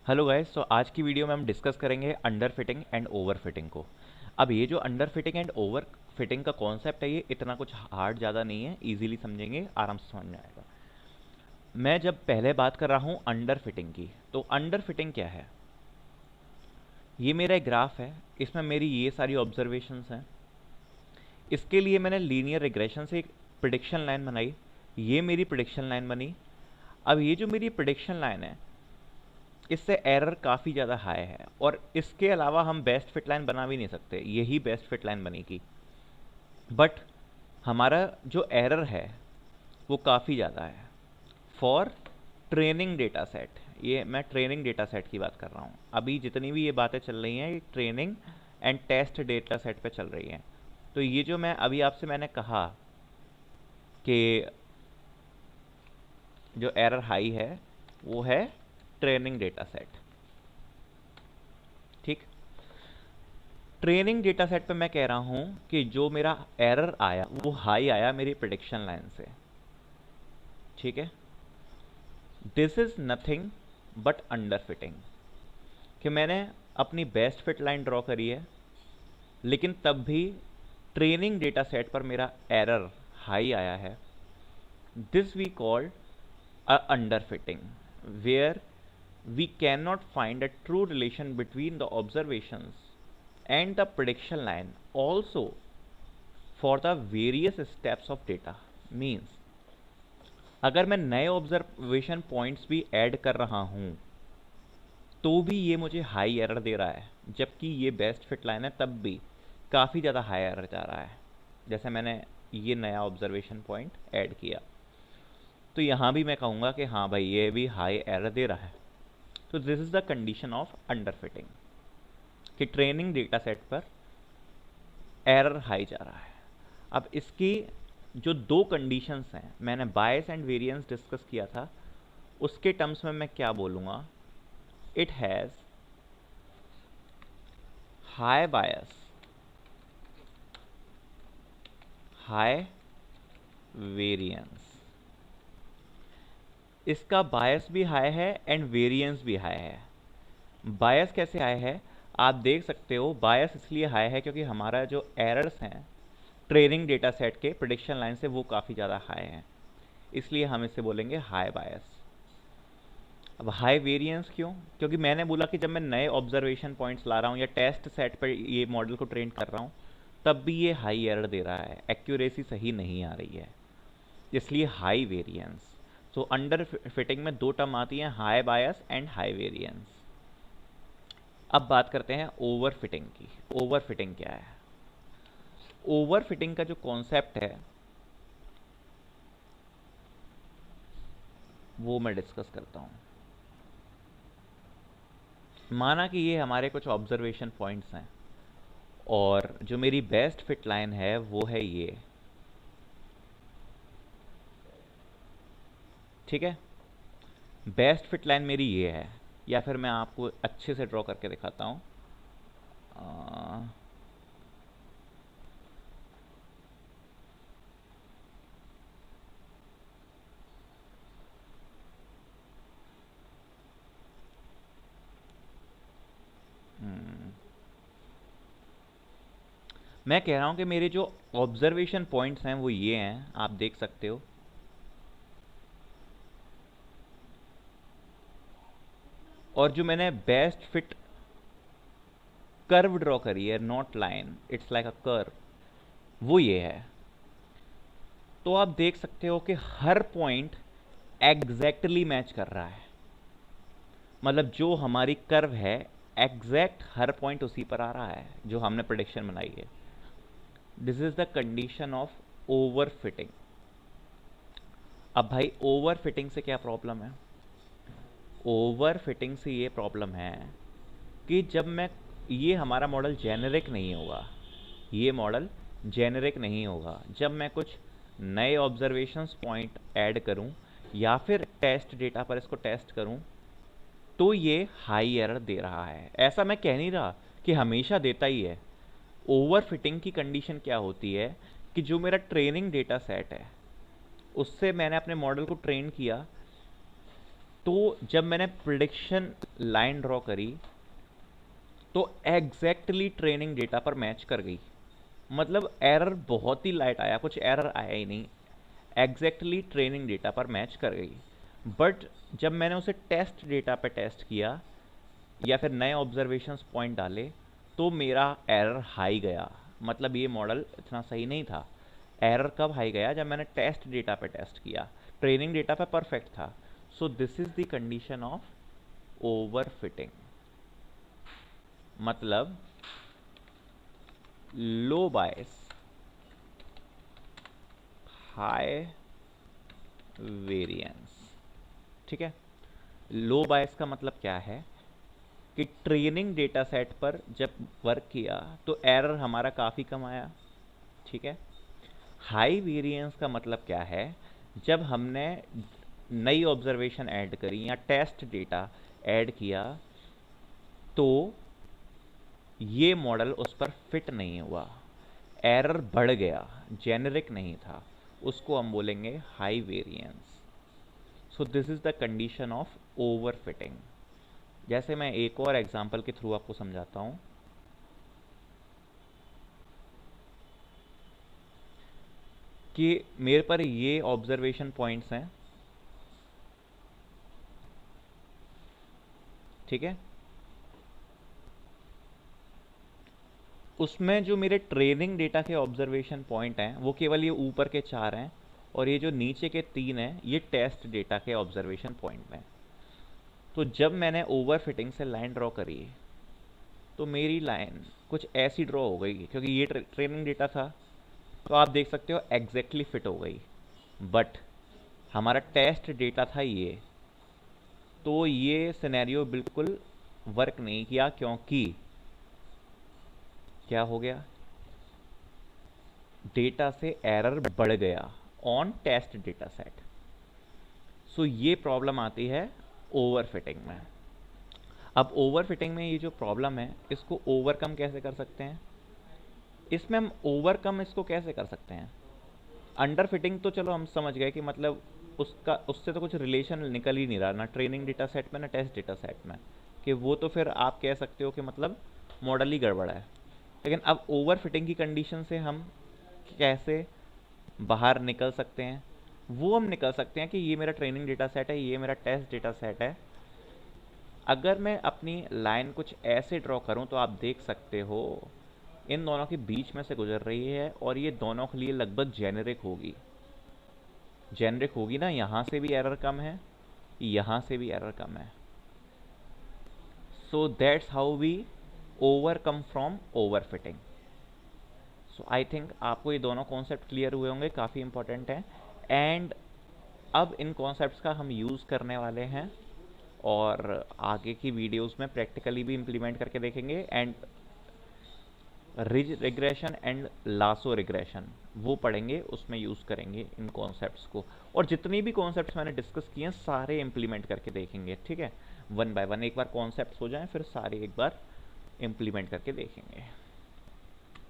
Hello guys. तो आज की वीडियो में हम डिस्कस करेंगे under fitting and over fitting को। अब ये जो under fitting and over fitting का कॉन्सेप्ट है, ये इतना कुछ हार्ड ज़्यादा नहीं है, इजीली समझेंगे, आराम से समझ में आएगा। मैं जब पहले बात कर रहा हूँ अंडर फिटिंग की, तो अंडर फिटिंग क्या है? ये मेरा एक ग्राफ है, इसमें मेरी ये सारी ऑब्जर्वेशंस हैं। इसके लिए मैंने लीनियर रिग्रेशन से एक प्रिडिक्शन लाइन बनाई। ये मेरी प्रिडिक्शन लाइन बनी। अब ये जो मेरी प्रिडिक्शन लाइन है, इससे एरर काफ़ी ज़्यादा हाई है, और इसके अलावा हम बेस्ट फिट लाइन बना भी नहीं सकते, यही बेस्ट फिट लाइन बनेगी। बट हमारा जो एरर है वो काफ़ी ज़्यादा है फॉर ट्रेनिंग डेटा सेट। ये मैं ट्रेनिंग डेटा सेट की बात कर रहा हूँ। अभी जितनी भी ये बातें चल रही हैं, ये training and test data set पे चल रही हैं। तो ये जो मैं अभी आपसे मैंने कहा कि जो एरर हाई है वो है ट्रेनिंग डेटा सेट। ठीक। ट्रेनिंग डेटा सेट पे मैं कह रहा हूं कि जो मेरा एरर आया वो हाई आया मेरी प्रिडिक्शन लाइन से। ठीक है। This is nothing but under fitting, कि मैंने अपनी बेस्ट फिट लाइन ड्रॉ करी है, लेकिन तब भी ट्रेनिंग डेटा सेट पर मेरा एरर हाई आया है। This we called a underfitting, where we cannot find a true relation between the observations and the prediction line also for the various steps of data। means अगर मैं नए observation points भी add कर रहा हूं तो भी ये मुझे हाई एरर दे रहा है, जबकि ये बेस्ट फिट लाइन है तब भी काफ़ी ज़्यादा हाई एरर जा रहा है। जैसे मैंने ये नया ऑब्जर्वेशन पॉइंट ऐड किया, तो यहाँ भी मैं कहूँगा कि हाँ भाई ये भी हाई एरर दे रहा है। तो this is the condition of under fitting, कि ट्रेनिंग डेटा सेट पर एरर हाई जा रहा है। अब इसकी जो दो कंडीशंस हैं, मैंने बायस एंड वेरिएंस डिस्कस किया था, उसके टर्म्स में मैं क्या बोलूँगा? It has high bias, high variance. इसका बायस भी हाई है एंड वेरिएंस भी हाई है। बायस कैसे हाई है? आप देख सकते हो, बायस इसलिए हाई है क्योंकि हमारा जो एरर्स हैं ट्रेनिंग डेटा सेट के प्रिडिक्शन लाइन से वो काफ़ी ज़्यादा हाई हैं, इसलिए हम इसे बोलेंगे हाई बायस। अब हाई वेरिएंस क्यों? क्योंकि मैंने बोला कि जब मैं नए ऑब्जर्वेशन पॉइंट्स ला रहा हूँ या टेस्ट सेट पर ये मॉडल को ट्रेन कर रहा हूँ, तब भी ये हाई एरर दे रहा है, एक्यूरेसी सही नहीं आ रही है, इसलिए high variance. So under fitting में दो टर्म आती हैं, high bias and high variance. अब बात करते हैं ओवर फिटिंग की। ओवर फिटिंग क्या है? ओवर फिटिंग का जो कॉन्सेप्ट है वो मैं डिस्कस करता हूँ। माना कि ये हमारे कुछ ऑब्जर्वेशन पॉइंट्स हैं, और जो मेरी बेस्ट फिट लाइन है वो है ये। ठीक है। बेस्ट फिट लाइन मेरी ये है, या फिर मैं आपको अच्छे से ड्रॉ करके दिखाता हूँ। मैं कह रहा हूँ कि मेरे जो ऑब्जर्वेशन पॉइंट्स हैं वो ये हैं, आप देख सकते हो। और जो मैंने बेस्ट फिट कर्व ड्रॉ करी है, not line, it's like a curve, वो ये है। तो आप देख सकते हो कि हर पॉइंट एग्जैक्टली मैच कर रहा है, मतलब जो हमारी कर्व है एग्जैक्ट हर पॉइंट उसी पर आ रहा है जो हमने प्रेडिक्शन बनाई है। This is the condition of over fitting. अब भाई ओवर फिटिंग से क्या प्रॉब्लम है? ओवर फिटिंग से ये प्रॉब्लम है कि जब मैं, ये हमारा मॉडल जेनेरिक नहीं होगा, ये मॉडल जेनेरिक नहीं होगा जब मैं कुछ नए ऑब्जर्वेशंस पॉइंट ऐड करूं या फिर टेस्ट डेटा पर इसको टेस्ट करूं, तो ये हाई एरर दे रहा है। ऐसा मैं कह नहीं रहा कि हमेशा देता ही है। ओवर फिटिंग की कंडीशन क्या होती है कि जो मेरा ट्रेनिंग डेटा सेट है उससे मैंने अपने मॉडल को ट्रेन किया, तो जब मैंने प्रिडिक्शन लाइन ड्रॉ करी तो एग्जैक्टली ट्रेनिंग डेटा पर मैच कर गई। मतलब एरर बहुत ही लाइट आया, कुछ एरर आया ही नहीं, एग्जैक्टली ट्रेनिंग डेटा पर मैच कर गई। बट जब मैंने उसे टेस्ट डेटा पे टेस्ट किया या फिर नए ऑब्जर्वेशंस पॉइंट डाले तो मेरा एरर हाई गया। मतलब ये मॉडल इतना सही नहीं था। एरर कब हाई गया? जब मैंने टेस्ट डेटा पे टेस्ट किया, ट्रेनिंग डेटा पे परफेक्ट था। So this is the condition of over fitting. मतलब लो बायस, हाई वेरिएंस। ठीक है, लो बायस का मतलब क्या है कि ट्रेनिंग डेटा सेट पर जब वर्क किया तो एरर हमारा काफ़ी कम आया। ठीक है, हाई वेरिएंस का मतलब क्या है? जब हमने नई ऑब्जर्वेशन ऐड करी या टेस्ट डेटा ऐड किया तो ये मॉडल उस पर फिट नहीं हुआ, एरर बढ़ गया, जेनेरिक नहीं था, उसको हम बोलेंगे high variance. So this is the condition of over fitting. जैसे मैं एक और एग्जांपल के थ्रू आपको समझाता हूं कि मेरे पर ये ऑब्जर्वेशन पॉइंट्स हैं। ठीक है, उसमें जो मेरे ट्रेनिंग डेटा के ऑब्जर्वेशन पॉइंट हैं वो केवल ये ऊपर के 4 हैं, और ये जो नीचे के 3 हैं ये टेस्ट डेटा के ऑब्जर्वेशन पॉइंट हैं। तो जब मैंने ओवर फिटिंग से लाइन ड्रॉ करी तो मेरी लाइन कुछ ऐसी ड्रॉ हो गई, क्योंकि ये ट्रेनिंग डेटा था तो आप देख सकते हो एग्जैक्टली फिट हो गई। बट हमारा टेस्ट डेटा था ये, तो ये सिनेरियो बिल्कुल वर्क नहीं किया, क्योंकि क्या हो गया? डेटा से एरर बढ़ गया ऑन टेस्ट डेटा सेट। सो ये प्रॉब्लम आती है ओवर फिटिंग में। अब ओवर फिटिंग में ये जो प्रॉब्लम है इसको ओवरकम कैसे कर सकते हैं? इसमें हम ओवरकम इसको कैसे कर सकते हैं? अंडर फिटिंग तो चलो हम समझ गए कि मतलब उसका उससे तो कुछ रिलेशन निकल ही नहीं रहा, ना ट्रेनिंग डेटा सेट में ना टेस्ट डेटा सेट में, कि वो तो फिर आप कह सकते हो कि मतलब मॉडल ही गड़बड़ है। लेकिन अब ओवर फिटिंग की कंडीशन से हम कैसे बाहर निकल सकते हैं? वो हम निकल सकते हैं कि ये मेरा ट्रेनिंग डेटा सेट है, ये मेरा टेस्ट डेटा सेट है। अगर मैं अपनी लाइन कुछ ऐसे ड्रॉ करूं तो आप देख सकते हो इन दोनों के बीच में से गुजर रही है और ये दोनों के लिए लगभग जेनेरिक होगी। जेनेरिक होगी ना, यहाँ से भी एरर कम है, यहाँ से भी एरर कम है। So that's how we overcome from overfitting. So I think आपको ये दोनों कॉन्सेप्ट क्लियर हुए होंगे, काफ़ी इंपॉर्टेंट हैं। एंड अब इन कॉन्सेप्ट्स का हम यूज़ करने वाले हैं और आगे की वीडियोस में प्रैक्टिकली भी इम्प्लीमेंट करके देखेंगे। And ridge regression and lasso regression वो पढ़ेंगे, उसमें यूज़ करेंगे इन कॉन्सेप्ट्स को। और जितनी भी कॉन्सेप्ट्स मैंने डिस्कस किए हैं सारे इम्प्लीमेंट करके देखेंगे। ठीक है, वन बाय वन, एक बार कॉन्सेप्ट्स हो जाएं फिर सारे एक बार इम्प्लीमेंट करके देखेंगे।